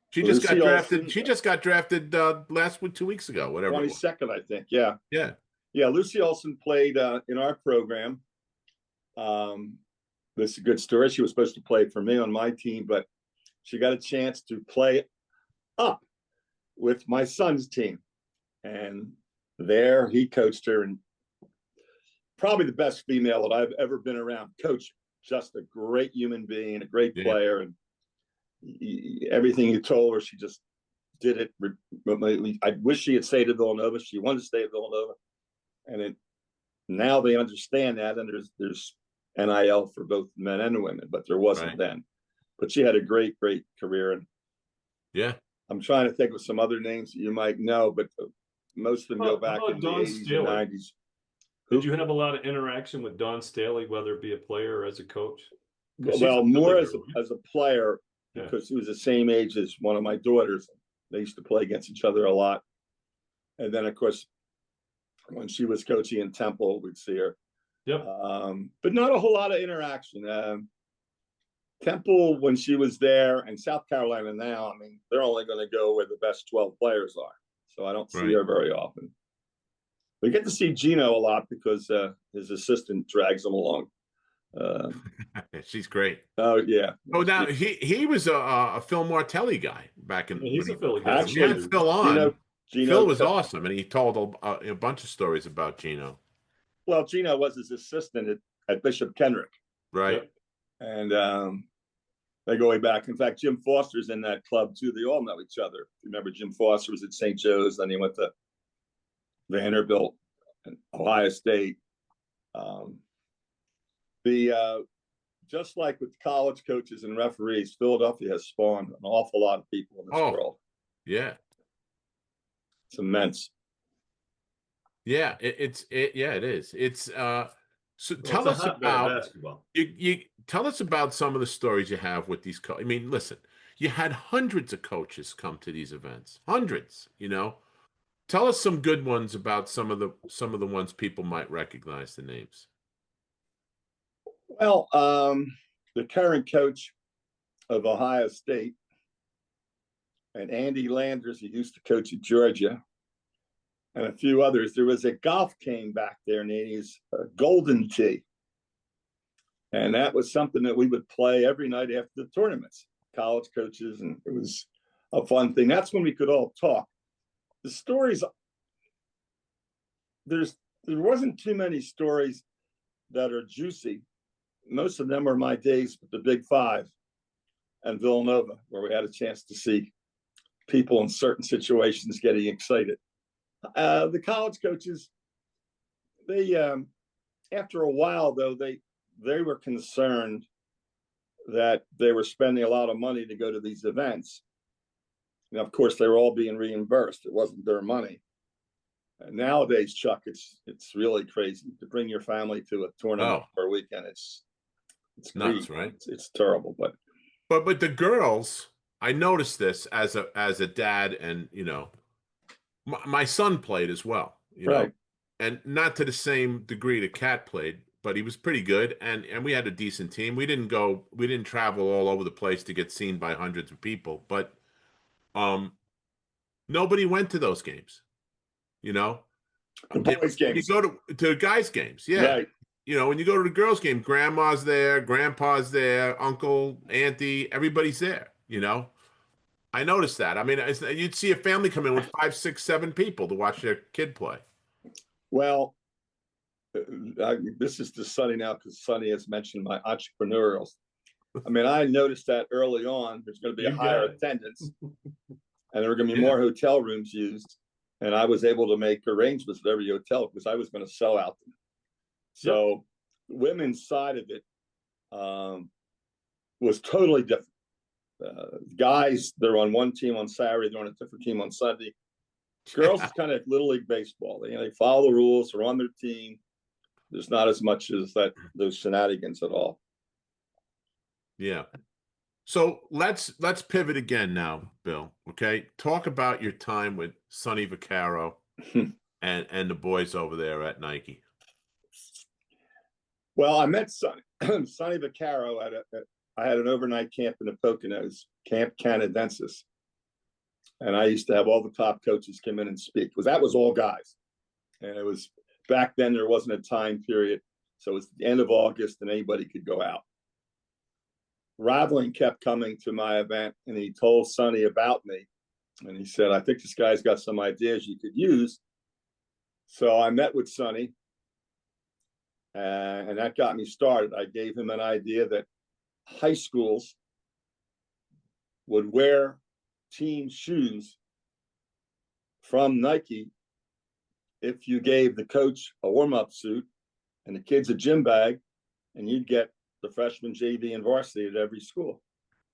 She just got drafted. Olsen, she just got drafted last week, 2 weeks ago, whatever. 22nd, I think. Yeah. Yeah. Yeah. Lucy Olson played in our program. This is a good story. She was supposed to play for me on my team, but she got a chance to play up with my son's team. And there he coached her, and probably the best female that I've ever been around coaching. Just a great human being, a great player, and everything you told her, she just did it. I wish she had stayed at Villanova. She wanted to stay at Villanova, and now they understand that, and there's NIL for both men and women, but there wasn't then. But she had a great career, and I'm trying to think of some other names that you might know, but most of them go back in the 80s and 90s. Did you have a lot of interaction with Dawn Staley, whether it be a player or as a coach? Well, more as a player, because he was the same age as one of my daughters. They used to play against each other a lot. And then, of course, when she was coaching in Temple, we'd see her. Yep. But not a whole lot of interaction. Temple, when she was there, and South Carolina now, I mean, they're only going to go where the best 12 players are. So I don't see her very often. We get to see Gino a lot because his assistant drags him along. She's great. Oh yeah. Oh, now he was a Phil Martelli guy back in. He's a Philly guy. Actually, had Phil on. Gino Phil was awesome, and he told a bunch of stories about Gino. Well, Gino was his assistant at Bishop Kenrick. Right. And they go way back. In fact, Jim Foster's in that club too. They all know each other. Remember, Jim Foster was at St. Joe's, then he went to Vanderbilt and Ohio State. Just like with college coaches and referees, Philadelphia has spawned an awful lot of people in this world. Yeah, it's immense. Yeah, it is. It's so tell us about basketball. You tell us about some of the stories you have with these I mean, listen, you had hundreds of coaches come to these events, hundreds. Tell us some good ones about some of the ones people might recognize the names. Well, the current coach of Ohio State, and Andy Landers, he used to coach at Georgia, and a few others. There was a golf game back there in the 80s, Golden Tee. And that was something that we would play every night after the tournaments, college coaches, and it was a fun thing. That's when we could all talk. The stories, there wasn't too many stories that are juicy. Most of them are my days with the Big Five and Villanova, where we had a chance to see people in certain situations getting excited. The college coaches, they after a while though, they were concerned that they were spending a lot of money to go to these events. And of course, they were all being reimbursed. It wasn't their money. And nowadays, Chuck, it's really crazy to bring your family to a tournament for a weekend. It's nuts, right? It's terrible, but the girls, I noticed this as a dad, and my son played as well, know, and not to the same degree that Kat played, but he was pretty good, and we had a decent team. We didn't travel all over the place to get seen by hundreds of people, but nobody went to those games, The boys' games. You go to guys' games, Right. When you go to the girls' game, grandma's there, grandpa's there, uncle, auntie, everybody's there, I noticed that. I mean, you'd see a family come in with 5, 6, 7 people to watch their kid play. Well, this is to Sonny now, because Sonny has mentioned my entrepreneurials. I mean, I noticed that early on there's going to be a higher attendance, and there were going to be more hotel rooms used, and I was able to make arrangements with every hotel because I was going to sell out them. So the women's side of it was totally different. Guys, they're on one team on Saturday, they're on a different team on Sunday. Girls, it's kind of like Little League baseball. They follow the rules, they're on their team. There's not as much as those shenanigans at all. Yeah. So let's pivot again now, Bill. Okay, talk about your time with Sonny Vaccaro and the boys over there at Nike. Well, I met Sonny Vaccaro I had an overnight camp in the Poconos, Camp Canadensis, and I used to have all the top coaches come in and speak, because that was all guys, and it was back then there wasn't a time period, so it was the end of August and anybody could go out. Raveling kept coming to my event, and he told Sonny about me, and he said, "I think this guy's got some ideas you could use." So I met with Sonny, and that got me started. I gave him an idea that high schools would wear team shoes from Nike if you gave the coach a warm-up suit and the kids a gym bag, and you'd get the freshman, JV, and varsity at every school.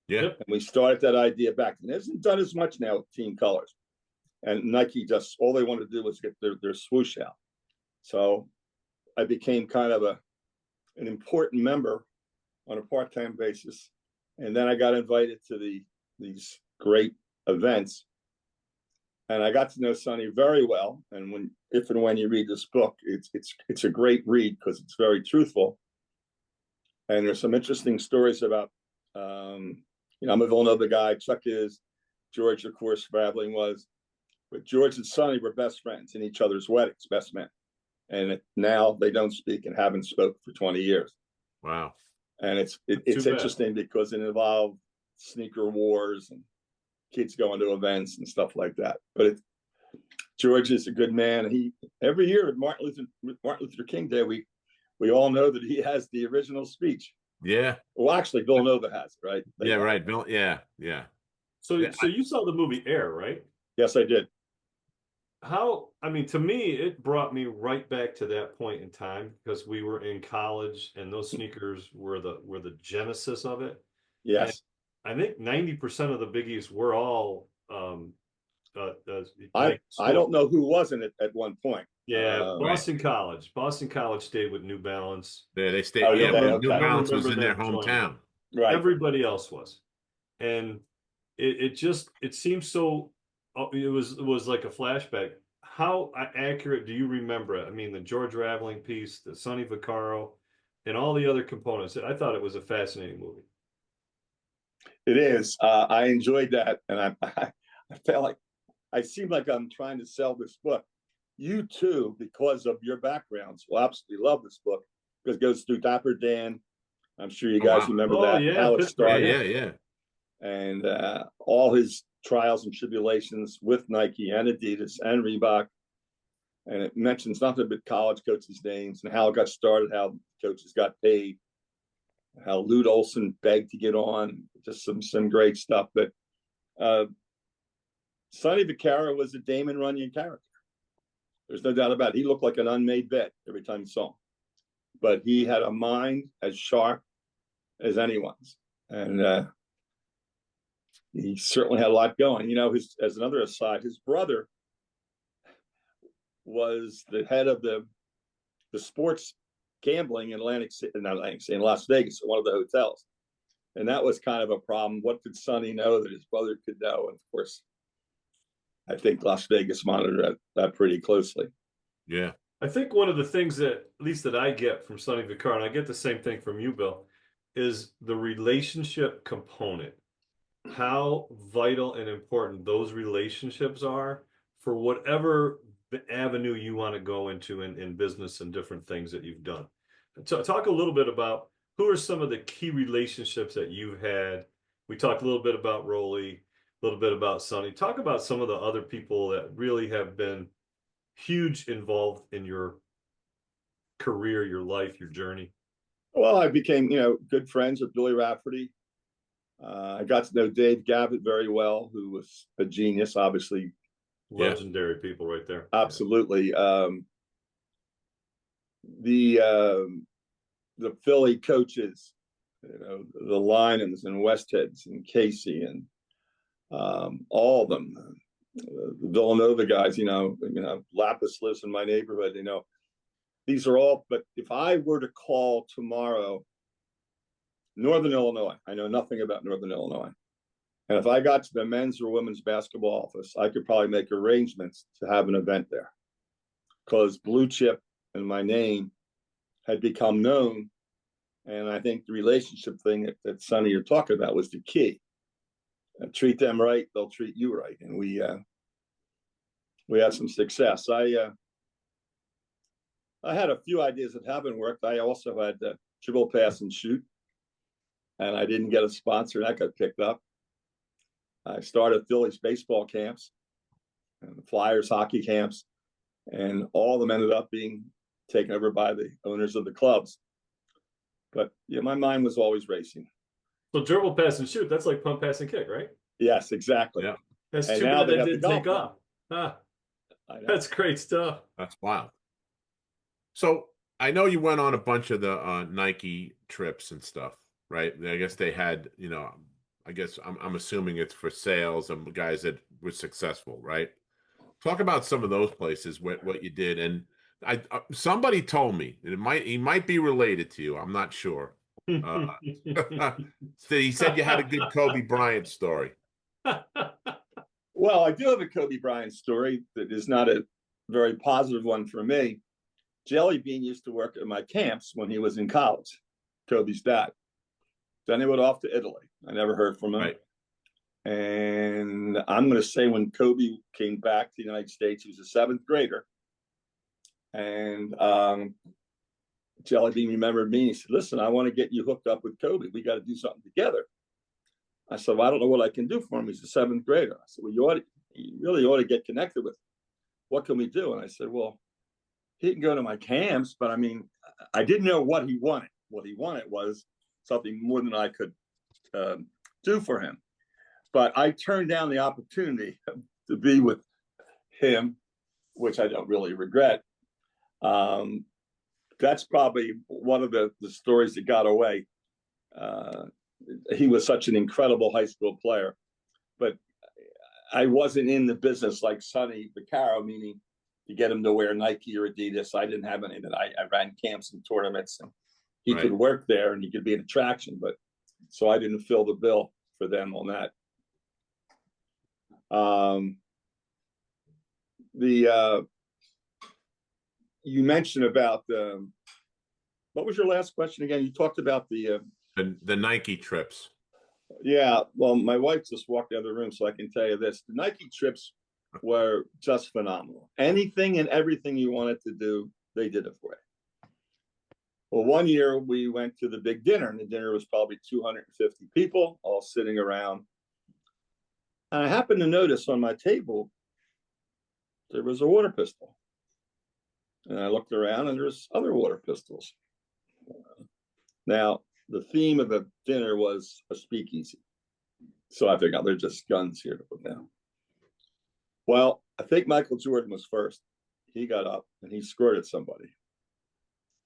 Yeah. And we started that idea back then. It isn't done as much now with team colors. And Nike just, all they wanted to do was get their swoosh out. So I became kind of an important member on a part-time basis. And then I got invited to these great events. And I got to know Sonny very well. And if and when you read this book, it's a great read because it's very truthful. And there's some interesting stories about, I'm a Villanova guy, Chuck is, George, of course, Raveling was. But George and Sonny were best friends in each other's weddings, best men. And now they don't speak and haven't spoken for 20 years. Wow. And it's interesting because it involved sneaker wars and kids going to events and stuff like that. But George is a good man. Every year at Martin Luther King Day, we all know that he has the original speech. Yeah. Well, actually, Villanova has it, right? Right. Bill. Yeah. So you saw the movie Air, right? Yes, I did. To me, it brought me right back to that point in time because we were in college and those sneakers were the genesis of it. Yes. And I think 90% of the biggies were all I don't know who wasn't at one point. Yeah, Boston College. Boston College stayed with New Balance. Yeah, they stayed. New Balance was in their hometown. Right. Everybody else was, and it seems so. It was like a flashback. How accurate do you remember it? I mean, the George Raveling piece, the Sonny Vaccaro, and all the other components. I thought it was a fascinating movie. It is. I enjoyed that, and I felt like I seem like I'm trying to sell this book. You too, because of your backgrounds, will absolutely love this book because it goes through Dapper Dan. I'm sure you guys remember that, how it started. Yeah. And all his trials and tribulations with Nike and Adidas and Reebok. And it mentions nothing but college coaches' names and how it got started, how coaches got paid, how Lute Olson begged to get on, just some great stuff. But Sonny Vaccaro was a Damon Runyon character. There's no doubt about it. He looked like an unmade bed every time you saw him. But he had a mind as sharp as anyone's. And he certainly had a lot going. As another aside, his brother was the head of the sports gambling in in Las Vegas, at one of the hotels. And that was kind of a problem. What did Sonny know that his brother could know? And of course, I think Las Vegas monitored that pretty closely. Yeah. I think one of the things that, at least that I get from Sonny Vaccaro, and I get the same thing from you, Bill, is the relationship component. How vital and important those relationships are for whatever avenue you want to go into in business and different things that you've done. So talk a little bit about who are some of the key relationships that you've had. We talked a little bit about Rolly, a little bit about Sonny. Talk about some of the other people that really have been huge involved in your career, your life, your journey. Well, I became, good friends with Billy Rafferty. I got to know Dave Gavitt very well, who was a genius, obviously. Legendary people right there. Absolutely. The Philly coaches, the Lynams and Westheads and Casey and all of them, the Villanova guys, Lapis lives in my neighborhood, these are all, but if I were to call tomorrow, Northern Illinois, I know nothing about Northern Illinois. And if I got to the men's or women's basketball office, I could probably make arrangements to have an event there because Blue Chip and my name had become known. And I think the relationship thing that Sonny you're talking about was the key. Treat them right, they'll treat you right. And we had some success. I had a few ideas that haven't worked. I also had dribble, pass, and shoot. And I didn't get a sponsor. That got picked up. I started Phillies baseball camps and the Flyers hockey camps, and all of them ended up being taken over by the owners of the clubs. But my mind was always racing. So dribble, pass, and shoot, that's like pump, pass, and kick, right? Yes, exactly. Yeah. That's and too now bad that didn't take off. That's great stuff. That's wild. So I know you went on a bunch of the Nike trips and stuff, right? I guess they had, I guess I'm assuming it's for sales and guys that were successful, right? Talk about some of those places, what you did. And somebody told me he might be related to you. I'm not sure. He said you had a good Kobe Bryant story. Well, I do have a Kobe Bryant story that is not a very positive one for me. Jelly Bean used to work at my camps when he was in college, Kobe's dad. Then he went off to Italy. I never heard from him. Right. And I'm going to say when Kobe came back to the United States, he was a seventh grader. And Jelly Bean remembered me. He said, listen, I want to get you hooked up with Kobe. We got to do something together. I said, well, I don't know what I can do for him. He's a seventh grader. I said, well, you really ought to get connected with him. What can we do? And I said, well, he can go to my camps, but I mean, I didn't know what he wanted. What he wanted was something more than I could do for him. But I turned down the opportunity to be with him, which I don't really regret. That's probably one of the stories that got away. He was such an incredible high school player, but I wasn't in the business like Sonny Vaccaro, meaning to get him to wear Nike or Adidas. I didn't have any of that. I ran camps and tournaments, and he could work there and he could be an attraction, but so I didn't fill the bill for them on that. You mentioned about what was your last question again? You talked about the Nike trips. Yeah, well, my wife just walked out of the room, so I can tell you this: the Nike trips were just phenomenal. Anything and everything you wanted to do, they did it for you. Well, one year we went to the big dinner, and the dinner was probably 250 people all sitting around. And I happened to notice on my table there was a water pistol. And I looked around, and there's other water pistols. Now, the theme of the dinner was a speakeasy. So I figured, they're just guns here to put down. Well, I think Michael Jordan was first. He got up and he squirted somebody.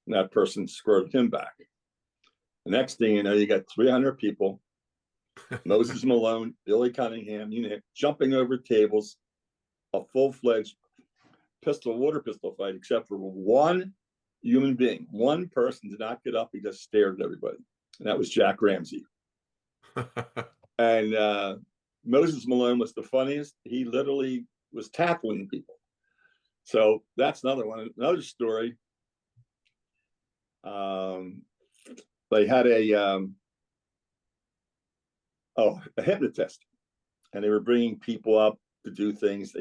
And that person squirted him back. The next thing you know, you got 300 people, Moses Malone, Billy Cunningham, jumping over tables, a full-fledged water pistol fight, except for one human being. One person did not get up. He just stared at everybody. And that was Jack Ramsey. And Moses Malone was the funniest. He literally was tackling people. So that's another one. Another story. They had a hypnotist, and they were bringing people up to do things.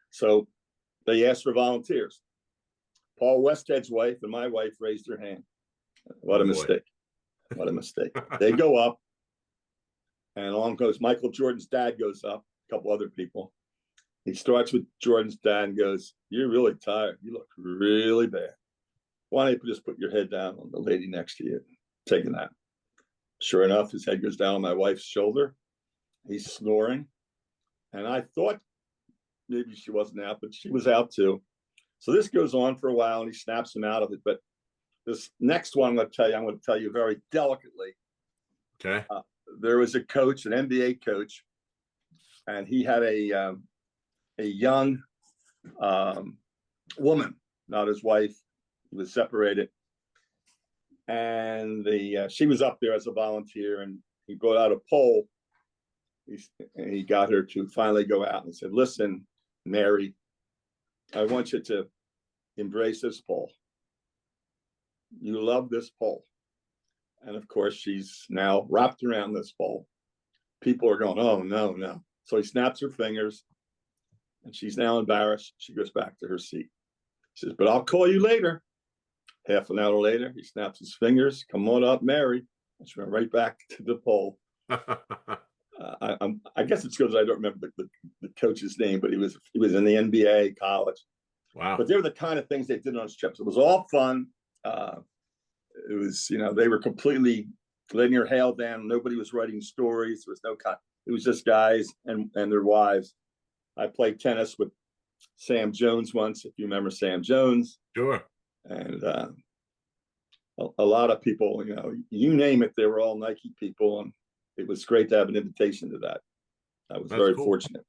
So they asked for volunteers. Paul Westhead's wife and my wife raised their hand. What a mistake. What a mistake. They go up, and along goes Michael Jordan's dad goes up, a couple other people. He starts with Jordan's dad and goes, "You're really tired. You look really bad. Why don't you just put your head down on the lady next to you, take a nap?" Sure enough, his head goes down on my wife's shoulder. He's snoring. And I thought maybe she wasn't out, but she was out too. So this goes on for a while, and he snaps him out of it. But this next one I'm going to tell you very delicately. Okay. There was a coach, an NBA coach, and he had a young woman, not his wife. He was separated, and she was up there as a volunteer, and he brought out a poll. And he got her to finally go out and said, "Listen, Mary, I want you to embrace this pole. You love this pole." And of course, she's now wrapped around this pole. People are going, "Oh, no, no." So he snaps her fingers, and she's now embarrassed. She goes back to her seat. He says, "But I'll call you later." Half an hour later, he snaps his fingers. "Come on up, Mary." And she went right back to the pole. I guess it's because I don't remember the coach's name, but he was in the NBA, college. Wow. But they were the kind of things they did on his trips. It was all fun. It was, they were completely letting your hair down. Nobody was writing stories. There was no it was just guys and their wives. I played tennis with Sam Jones once, if you remember Sam Jones. Sure. And a lot of people, you name it, they were all Nike people. And it was great to have an invitation to that. I was very fortunate.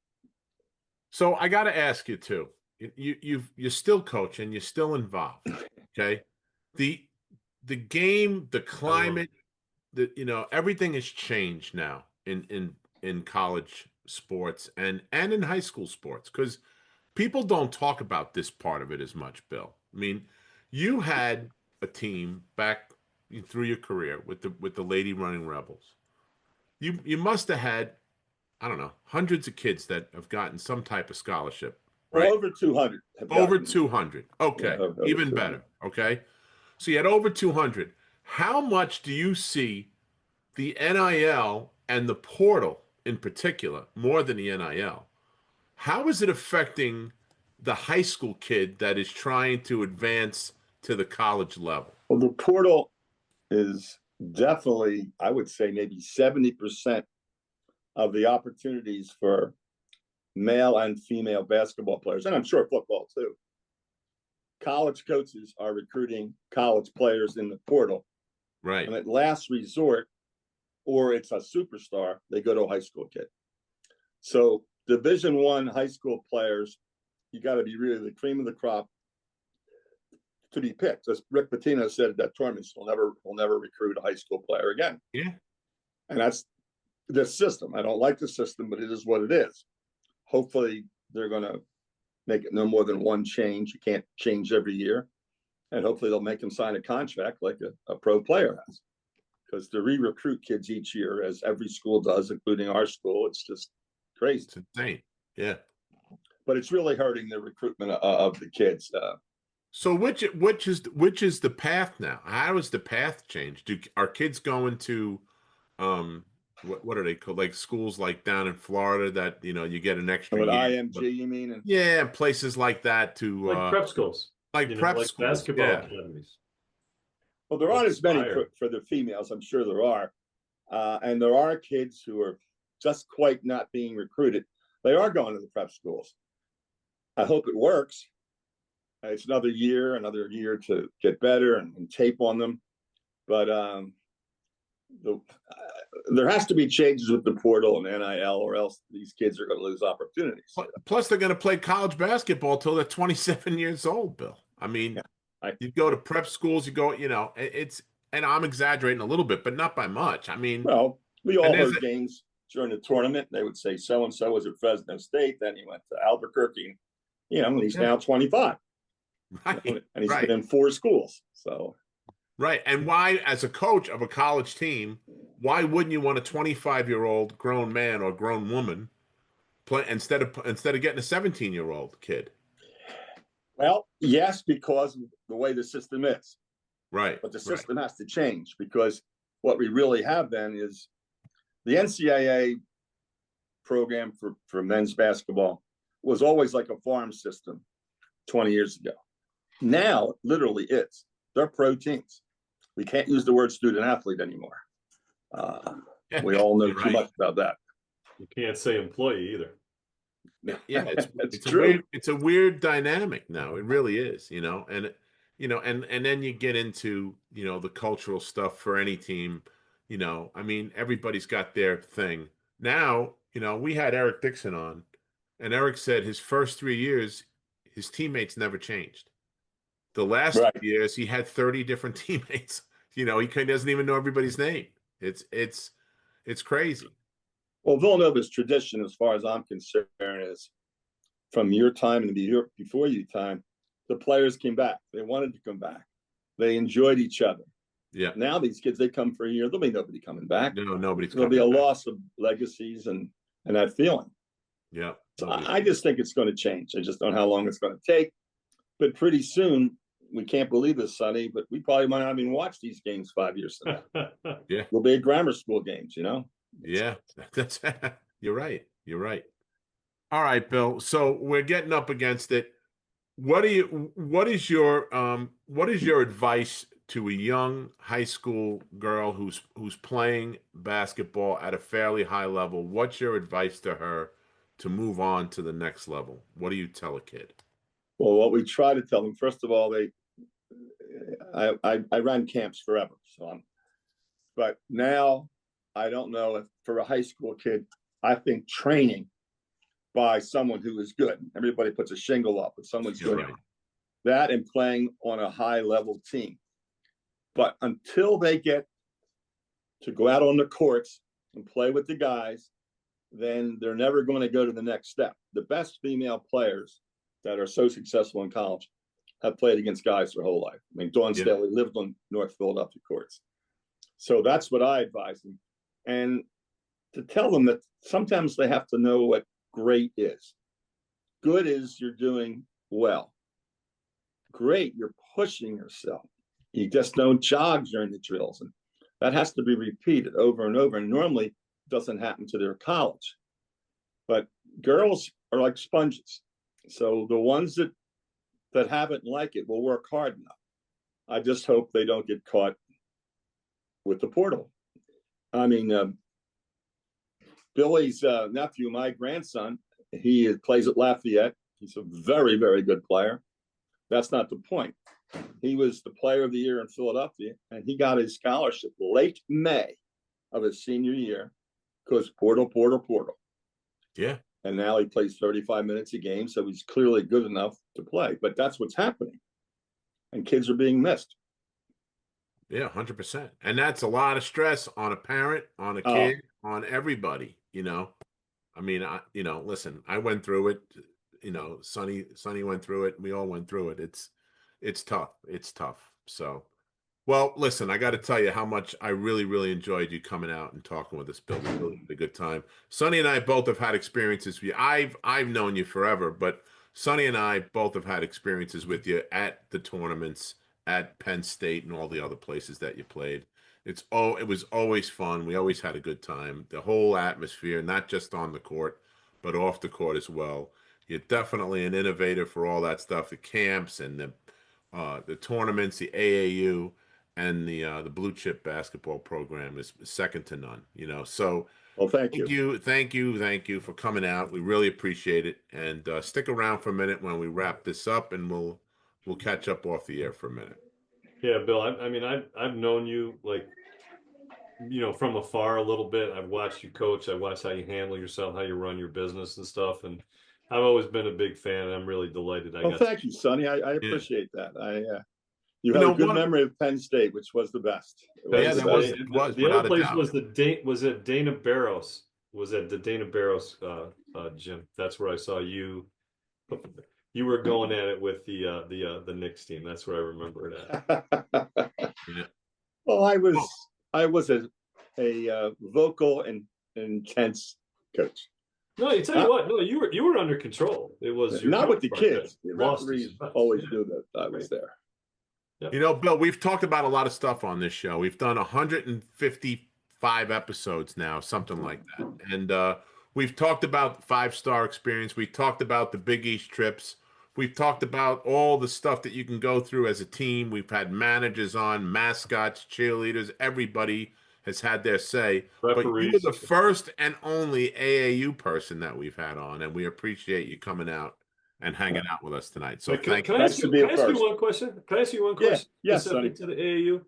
So I got to ask you too. You're still coaching. You're still involved. Okay. The game, the climate, everything has changed now in college sports and in high school sports, because people don't talk about this part of it as much, Bill. I mean, you had a team back through your career with the Lady Running Rebels. You must have had, I don't know, hundreds of kids that have gotten some type of scholarship, right? Well, over 200. Over 200. Okay. Yeah, over Even 200. better. Okay. So you had over 200. How much do you see the NIL and the portal in particular, more than the NIL? How is it affecting the high school kid that is trying to advance to the college level? Well, the portal is definitely, I would say, maybe 70% of the opportunities for male and female basketball players, and I'm sure football too. College coaches are recruiting college players in the portal. Right. And at last resort, or it's a superstar, they go to a high school kid. So Division I high school players, you got to be really the cream of the crop to be picked. As Rick Pitino said at that tournament, we'll never recruit a high school player again. Yeah. And that's the system. I don't like the system, but it is what it is. Hopefully they're going to make it no more than one change. You can't change every year. And hopefully they'll make them sign a contract like a pro player has. Because to re-recruit kids each year, as every school does, including our school, it's just crazy. It's insane. Yeah. But it's really hurting the recruitment of the kids. So which is the path now? How is the path changed? Are kids going to what are they called? Like schools like down in Florida that you get an extra With year, IMG, you mean? Yeah, places like that to like prep schools, like prep like schools, basketball yeah. academies. Well, there aren't as many Inspire. for the females. I'm sure there are, and there are kids who are just quite not being recruited. They are going to the prep schools. I hope it works. It's another year to get better and tape on them. But there has to be changes with the portal and NIL, or else these kids are going to lose opportunities. Plus, they're going to play college basketball till they're 27 years old, Bill. I mean, you go to prep schools, it's, and I'm exaggerating a little bit, but not by much. I mean, well, we all heard games during the tournament. They would say so-and-so was at Fresno State, then he went to Albuquerque, and he's now 25. Right. And he's been in 4 schools. So right. And why, as a coach of a college team, why wouldn't you want a 25-year-old grown man or grown woman play instead of getting a 17-year-old kid? Well, yes, because of the way the system is. Right. But the system has to change, because what we really have then is the NCAA program for men's basketball was always like a farm system 20 years ago. Now, literally, they're pro teams. We can't use the word student athlete anymore. We all know too much about that. You can't say employee either. Yeah, it's true. It's a weird dynamic now. It really is, and then you get into the cultural stuff for any team. You know, I mean, everybody's got their thing. Now, you know, we had Eric Dixon on, and Eric said his first 3 years, his teammates never changed. The last Right. 2 years, he had 30 different teammates. You know, doesn't even know everybody's name. It's crazy. Well, Villanova's tradition, as far as I'm concerned, is from your time and the year before your time, the players came back. They wanted to come back. They enjoyed each other. Yeah. Now these kids, they come for a year. There'll be nobody coming back. No, nobody's There'll be a coming back. loss of legacies and that feeling. Yeah. So I just think it's going to change. I just don't know how long it's going to take. But pretty soon, we can't believe this, Sonny, but we probably might not even watch these games 5 years from now. Yeah. We'll be at grammar school games, you know? Yeah. That's you're right. You're right. All right, Bill. So we're getting up against it. What is your advice to a young high school girl who's playing basketball at a fairly high level? What's your advice to her to move on to the next level? What do you tell a kid? Well, what we try to tell them, first of all, I ran camps forever. But now I don't know if for a high school kid, I think training by someone who is good. Everybody puts a shingle up, but someone's good. Right. That and playing on a high level team. But until they get to go out on the courts and play with the guys, then they're never going to go to the next step. The best female players that are so successful in college have played against guys their whole life. I mean, Dawn Staley lived on North Philadelphia courts. So that's what I advise them. And to tell them that sometimes they have to know what great is. Good is you're doing well. Great, you're pushing yourself. You just don't jog during the drills. And that has to be repeated over and over. And normally it doesn't happen to their college. But girls are like sponges. So the ones that haven't like it will work hard enough. I just hope they don't get caught with the portal. I mean, Billy's nephew, my grandson, he plays at Lafayette. He's a very, very good player. That's not the point. He was the player of the year in Philadelphia, and he got his scholarship late May of his senior year because portal. Yeah. And now he plays 35 minutes a game, so he's clearly good enough to play. But that's what's happening. And kids are being missed. Yeah, 100%. And that's a lot of stress on a parent, on a kid, on everybody, you know. I mean, listen, I went through it, you know, Sonny went through it, we all went through it. It's tough. It's tough. So, well, listen, I got to tell you how much I really, really enjoyed you coming out and talking with us, Bill. We really had a good time. Sonny and I both have had experiences with you. I've known you forever, but Sonny and I both have had experiences with you at the tournaments, at Penn State and all the other places that you played. It was always fun. We always had a good time. The whole atmosphere, not just on the court, but off the court as well. You're definitely an innovator for all that stuff, the camps and the tournaments, the AAU, and the blue chip basketball program is second to none. You know, so well, thank you for coming out. We really appreciate it, and stick around for a minute when we wrap this up, and we'll catch up off the air for a minute. Yeah, Bill. I mean, I've known you like, you know, from afar a little bit. I've watched you coach. I watched how you handle yourself, how you run your business and stuff, and I've always been a big fan. And I'm really delighted. Thank you, Sonny. I appreciate that. You have a good memory of Penn State, which was the best. It was. The other place was at Dana Barros. Was at the Dana Barros gym. That's where I saw you. You were going at it with the Knicks team. That's where I remember it at. Yeah. Well, I was a vocal and intense coach. No, you tell you what. No, you were under control. It was not with the kids. The referees always knew that I was there. Yep. You know, Bill, we've talked about a lot of stuff on this show. We've done 155 episodes now, something like that. And we've talked about 5-star experience. We've talked about the Big East trips. We've talked about all the stuff that you can go through as a team. We've had managers on, mascots, cheerleaders. Everybody has had their say. Referees. But you're the first and only AAU person that we've had on, and we appreciate you coming out and hanging out with us tonight. So can I ask you one question? Can I ask you one question? Yes, Sonny. To the AAU.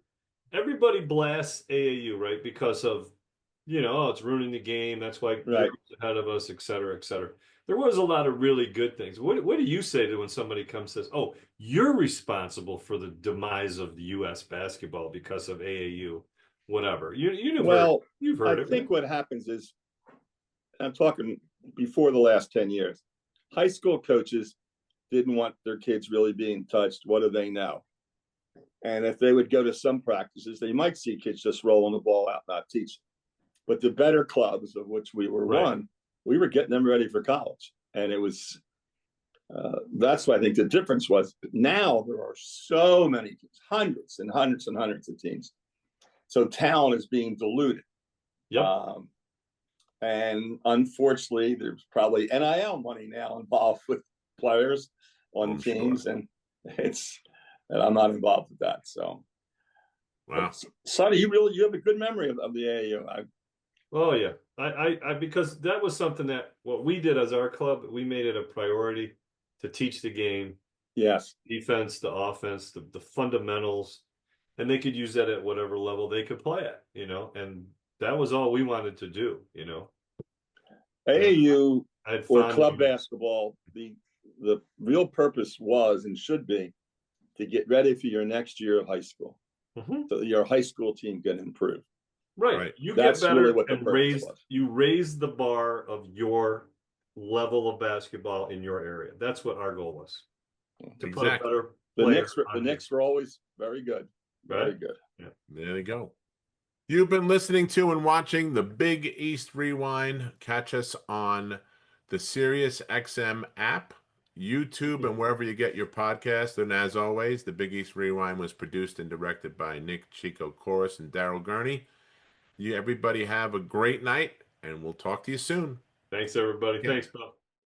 everybody blasts AAU, right? Because of, oh, it's ruining the game. That's why Right. Europe's ahead of us, et cetera, et cetera. There was a lot of really good things. What do you say to when somebody comes and says, "Oh, you're responsible for the demise of the U.S. basketball because of AAU, whatever." You've heard I it, think right? what happens is, I'm talking before the last 10 years, high school coaches didn't want their kids really being touched. What do they know? And if they would go to some practices, they might see kids just rolling the ball out, not teaching. But the better clubs, of which we were Right. one, we were getting them ready for college. And it was, that's what I think the difference was. Now there are so many teams, hundreds and hundreds and hundreds of teams. So talent is being diluted. Yep. And unfortunately, there's probably NIL money now involved with players on teams, sure. and I'm not involved with that. So, Wow. Sonny, you have a good memory of the AAU. Oh yeah, I because that was something that what we did as our club, we made it a priority to teach the game, Yes, defense, the offense, the fundamentals, and they could use that at whatever level they could play at, and that was all we wanted to do, AAU I had or fond club memories. basketball. The real purpose was and should be to get ready for your next year of high school, so that your high school team can improve. Right. You get That's better really what the and purpose was. raise the bar of your level of basketball in your area. That's what our goal was. To put a Exactly. better The player The on Knicks were always very good. Very Right. good. Yeah. There you go. You've been listening to and watching the Big East Rewind. Catch us on the Sirius XM app, YouTube, and wherever you get your podcast. And as always, the Big East Rewind was produced and directed by Nick Chico Chorus and Daryl Gurney. Everybody have a great night, and we'll talk to you soon. Thanks, everybody. Yeah. Thanks, Bob.